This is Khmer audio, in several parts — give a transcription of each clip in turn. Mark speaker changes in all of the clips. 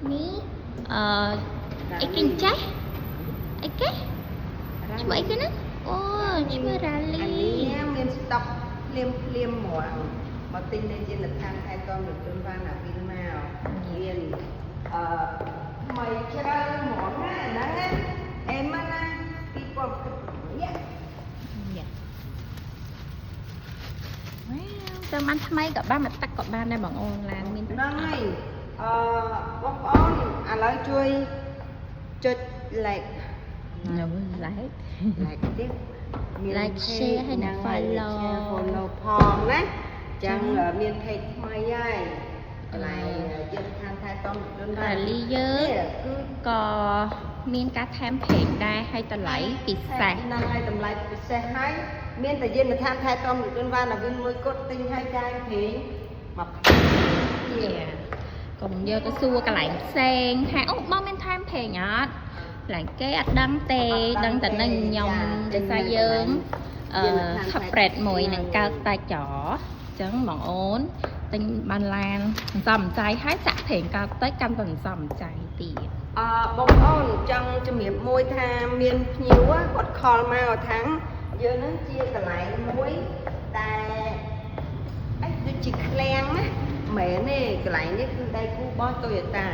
Speaker 1: ní ấy kinh trái ấy cái nhưng mà ấy cái nữa ô nhưng mà ra ly
Speaker 2: miền stock liêm mỏ mà tin lên trên lịch tham thay con được đơn van là viên nào miền mày chơi mỏ này nè em á đi qua
Speaker 1: ចាំបានថ្មីក៏បានមកទឹកក៏បានដែរបងអូនឡានមាន
Speaker 2: ហ្នឹងហើយបងប្អូនឥឡូវជួយចុច like
Speaker 1: like
Speaker 2: ទៀតមាន
Speaker 1: like share ហើយនិង follow
Speaker 2: ផងណាចឹងមាន page ថ្មីហើយកន្លែងយើងខាងថែទាំជនរ៉ាលីយើងគឺ
Speaker 1: ក៏មានការថែម page ដែរហើយតម្លៃពិសេស
Speaker 2: ហ្នឹងហើយតម្លៃពិសេសហើយមានតែយើងថាថែទាំជនវ៉ាណាវិនមួយគាត់ទិញឲ្យចាយព្រីមក
Speaker 1: កុំយកទៅសួរកន្លែងផ្សេងថាអូបងមានថែម page អត់កន្លែងគេអត់ដឹងទេដឹងតែនឹងខ្ញុំដោយសារយើងseparate មួយនឹងកើតតែចអញ្ចឹងបងអូនទិញបានឡានសំចៃហើយចាក់ប្រេងកើតទៅកាន់តែសំចៃទៀត
Speaker 2: បងប្អូនចង់ជំរាបមួយថាមានភ្ញៀវគាត់ខលមកថាយើងនឹងជាកន្លែងមួយតែអីដូចជាឃ្លាំងណាមែនទេកន្លែងនេះគឺដៃគូរបស់ Toyota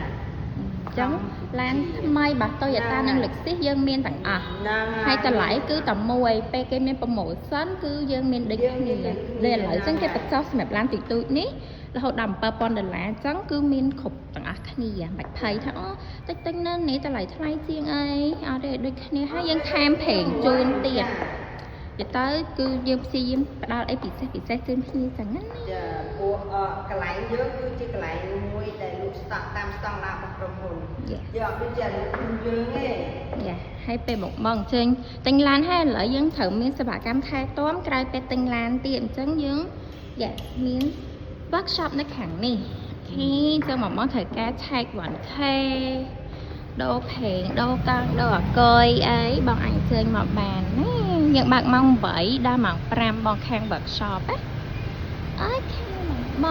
Speaker 1: អញ្ចឹងឡានថ្មីរបស់ Toyota និង Lexus យើងមានទាំងអស់ហើយតម្លៃគឺតែមួយពេលគេមាន promotion គឺយើងមានដូចគ្នាដែលឥឡូវអញ្ចឹងគេបញ្ចុះសម្រាប់ឡានទូចៗនេះរហូតដល់$7,000អញ្ចឹងគឺមានគ្រប់ទាំងអស់គ្នាមិនភ័យថាអូតិចៗនៅនេះតម្លៃថ្លៃជាងអីអត់ទេដូចគ្នាហើយយើងថែមប្រេងជូនទៀតទៅគឺយើងព្យាយាមផ្ដល់អីពិសេសជូនភ្ញៀវចឹងណា
Speaker 2: ចាពួកកន្លែងយើងគឺជាកន្លែងមួយដែលលក់ស្តង់តាមស្តង់ដាររបស់ក្រុមហ៊ុនយកអត់ដូចជាយើងទេ
Speaker 1: យ៉ាហើយពេលមកអញ្ចឹងទិញឡានហើយឥឡូវយើងត្រូវមានសេវាកម្មថែទាំក្រៅពេលទិញឡានទៀតអញ្ចឹងយើងយ៉ាមាន workshop នៅខាងនេះអូខេចឹងមកត្រូវការឆែក 1K ដូរផេងដូរកង់ដូរអកយអីបងអញជើញមកបានណាយើងបើកម៉ោង8ដល់ម៉ោង5បងខាង workshop ណាអូខេប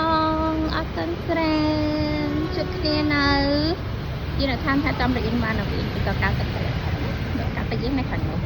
Speaker 1: ងអរគុណច្រើនជួបគ្នានៅយើងនៅខាងថាចំរយិនបាននៅវិញទៅកៅទឹកទៅដល់កាទៅយើងនៅខាងនោះ